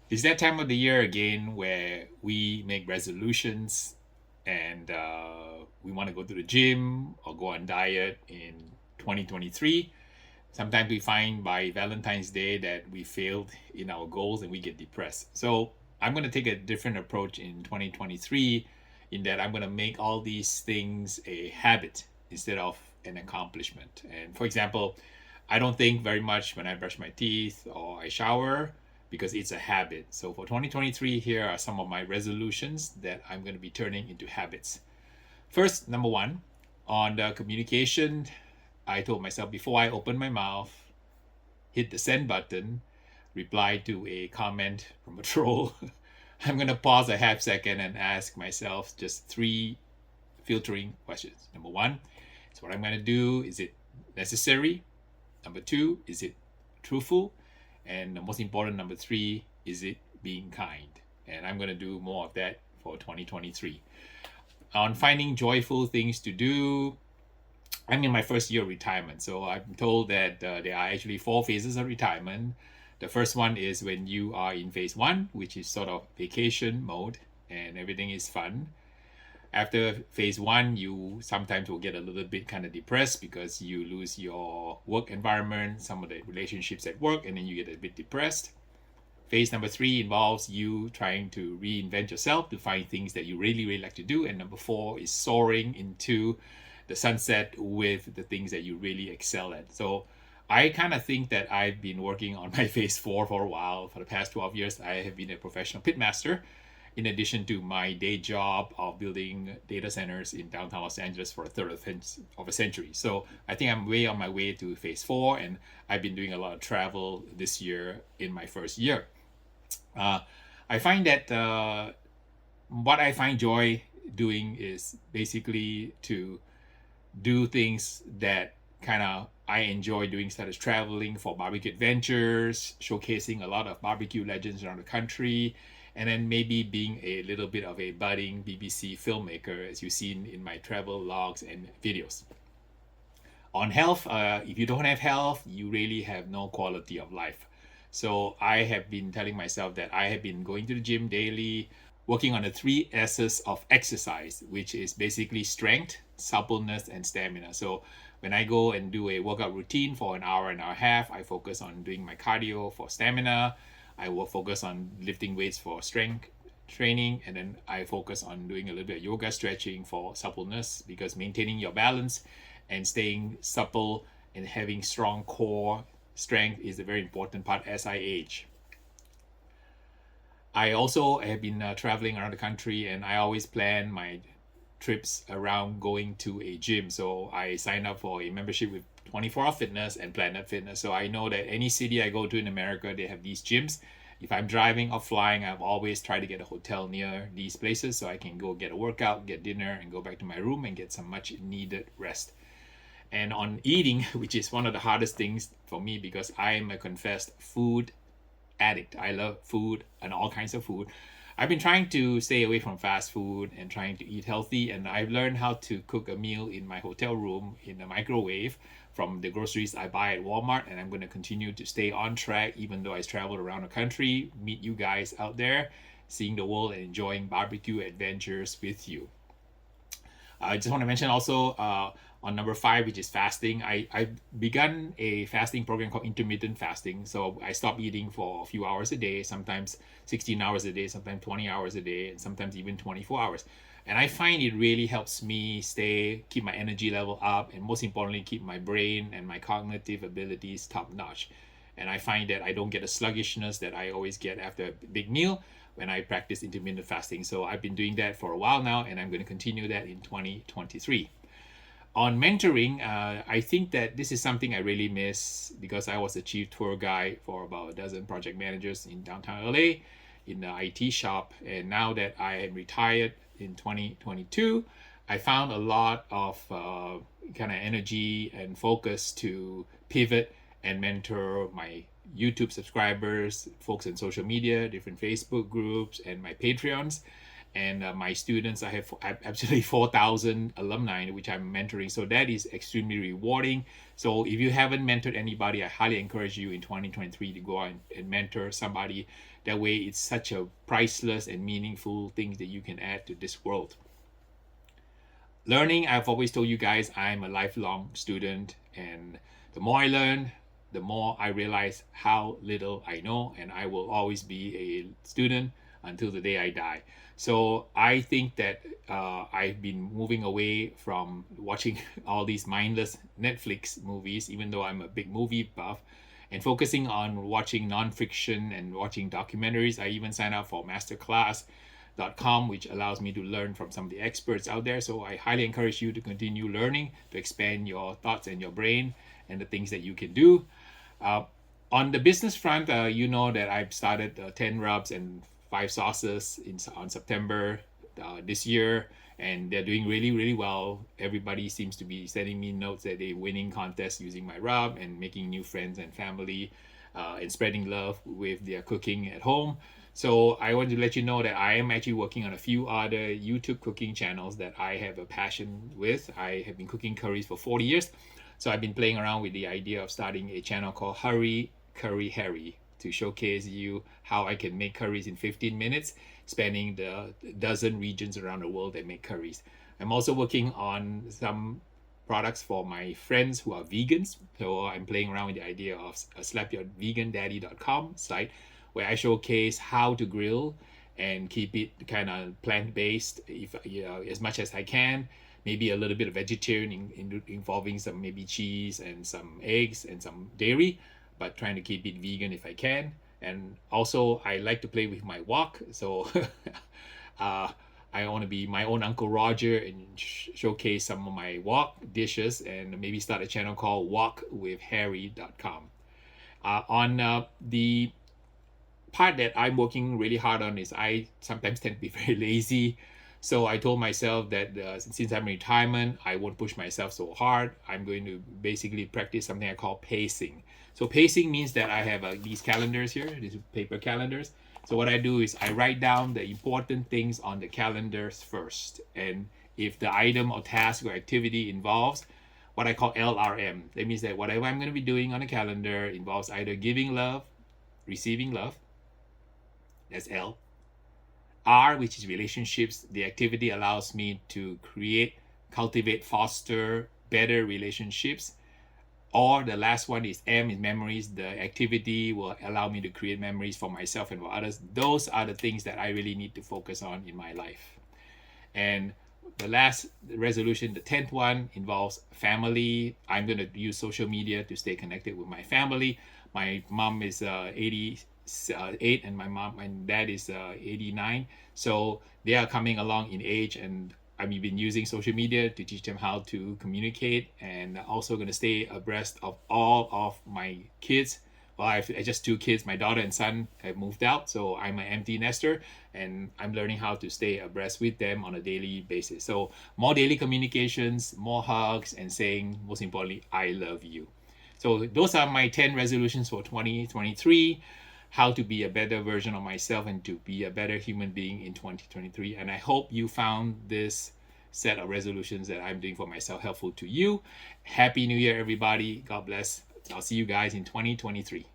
It's that time of the year again where we make resolutions and we want to go to the gym or go on diet in 2023. Sometimes we find by Valentine's Day that we failed in our goals and we get depressed. So I'm going to take a different approach in 2023 in that I'm going to make all these things a habit instead of an accomplishment. And for example, I don't think very much when I brush my teeth or I shower because it's a habit. So for 2023, here are some of my resolutions that I'm going to be turning into habits. First, number one, on the communication, I told myself before I open my mouth, hit the send button, reply to a comment from a troll, I'm going to pause a half second and ask myself just three filtering questions. Number one, so what I'm going to do, is it necessary? Number two, is it truthful? And the most important, number three, is it being kind? And I'm going to do more of that for 2023. On finding joyful things to do, I'm in my first year of retirement. So I'm told that there are actually 4 phases of retirement. The first one is when you are in phase one, which is sort of vacation mode and everything is fun. After phase one, you sometimes will get a little bit kind of depressed because you lose your work environment, some of the relationships at work, and then you get a bit depressed. Phase number three involves you trying to reinvent yourself to find things that you really, really like to do. And number four is soaring into the sunset with the things that you really excel at. So I kind of think that I've been working on my phase four for a while. For the past 12 years, I have been a professional pitmaster in addition to my day job of building data centers in downtown Los Angeles for a third of a century. So I think I'm way on my way to phase four, and I've been doing a lot of travel this year in my first year. Uh, I find that what I find joy doing is basically to do things that kind of I enjoy doing, such as traveling for barbecue adventures, showcasing a lot of barbecue legends around the country, and then maybe being a little bit of a budding BBC filmmaker, as you've seen in my travel logs and videos. On health, if you don't have health, you really have no quality of life. So I have been telling myself that I have been going to the gym daily, working on the 3 S's of exercise, which is basically strength, suppleness, and stamina. So when I go and do a workout routine for an hour and a half, I focus on doing my cardio for stamina. I will focus on lifting weights for strength training, and then I focus on doing a little bit of yoga stretching for suppleness, because maintaining your balance and staying supple and having strong core strength is a very important part as I age. I also have been traveling around the country, and I always plan my trips around going to a gym. So I sign up for a membership with 24 Hour Fitness and Planet Fitness. So I know that any city I go to in America, they have these gyms. If I'm driving or flying, I've always tried to get a hotel near these places so I can go get a workout, get dinner, and go back to my room and get some much needed rest. And on eating, which is one of the hardest things for me because I'm a confessed food addict. I love food and all kinds of food. I've been trying to stay away from fast food and trying to eat healthy, and I've learned how to cook a meal in my hotel room in a microwave from the groceries I buy at Walmart, and I'm going to continue to stay on track even though I travel around the country, meet you guys out there, seeing the world and enjoying barbecue adventures with you. I just want to mention also on number five, which is fasting. I've begun a fasting program called intermittent fasting. So I stop eating for a few hours a day, sometimes 16 hours a day, sometimes 20 hours a day, and sometimes even 24 hours. And I find it really helps me keep my energy level up, and most importantly, keep my brain and my cognitive abilities top notch. And I find that I don't get a sluggishness that I always get after a big meal when I practice intermittent fasting. So I've been doing that for a while now, and I'm going to continue that in 2023. On mentoring, I think that this is something I really miss because I was a chief tour guide for about a dozen project managers in downtown LA in the IT shop. And now that I am retired in 2022, I found a lot of kind of energy and focus to pivot and mentor my YouTube subscribers, folks in social media, different Facebook groups, and my Patreons. And my students, I have absolutely 4,000 alumni which I'm mentoring, so that is extremely rewarding. So if you haven't mentored anybody, I highly encourage you in 2023 to go out and mentor somebody. That way it's such a priceless and meaningful thing that you can add to this world. Learning, I've always told you guys, I'm a lifelong student, and the more I learn, the more I realize how little I know, and I will always be a student until the day I die. So I think that I've been moving away from watching all these mindless Netflix movies, even though I'm a big movie buff, and focusing on watching nonfiction and watching documentaries. I even signed up for masterclass.com, which allows me to learn from some of the experts out there. So I highly encourage you to continue learning, to expand your thoughts and your brain and the things that you can do. On the business front, you know that I've started 10 rubs and 5 sauces on September this year, and they're doing really, really well. Everybody seems to be sending me notes that they're winning contests using my rub and making new friends and family, and spreading love with their cooking at home. So I want to let you know that I am actually working on a few other YouTube cooking channels that I have a passion with. I have been cooking curries for 40 years. So I've been playing around with the idea of starting a channel called Hurry Curry Harry to showcase you how I can make curries in 15 minutes, spanning the dozen regions around the world that make curries. I'm also working on some products for my friends who are vegans. So I'm playing around with the idea of a slapyourvegandaddy.com site where I showcase how to grill and keep it kind of plant-based, if as much as I can. Maybe a little bit of vegetarian involving some maybe cheese and some eggs and some dairy, but trying to keep it vegan if I can. And also I like to play with my wok, so I want to be my own Uncle Roger and showcase some of my wok dishes, and maybe start a channel called wokwithharry.com. On the part that I'm working really hard on is I sometimes tend to be very lazy. So I told myself that since I'm in retirement, I won't push myself so hard. I'm going to basically practice something I call pacing. So pacing means that I have these calendars here, these paper calendars. So what I do is I write down the important things on the calendars first. And if the item or task or activity involves what I call LRM, that means that whatever I'm going to be doing on the calendar involves either giving love, receiving love, that's L. R, which is relationships. The activity allows me to create, cultivate, foster better relationships. Or the last one is M, is memories. The activity will allow me to create memories for myself and for others. Those are the things that I really need to focus on in my life. And the last resolution, the 10th one, involves family. I'm going to use social media to stay connected with my family. My mom is 88 and my dad is 89, so they are coming along in age, and I've been using social media to teach them how to communicate, and also going to stay abreast of all of my kids. Well, I have just 2 kids. My daughter and son have moved out, so I'm an empty nester, and I'm learning how to stay abreast with them on a daily basis. So more daily communications, more hugs, and saying, most importantly, I love you. So those are my 10 resolutions for 2023. How to be a better version of myself and to be a better human being in 2023. And I hope you found this set of resolutions that I'm doing for myself helpful to you. Happy New Year, everybody. God bless. I'll see you guys in 2023.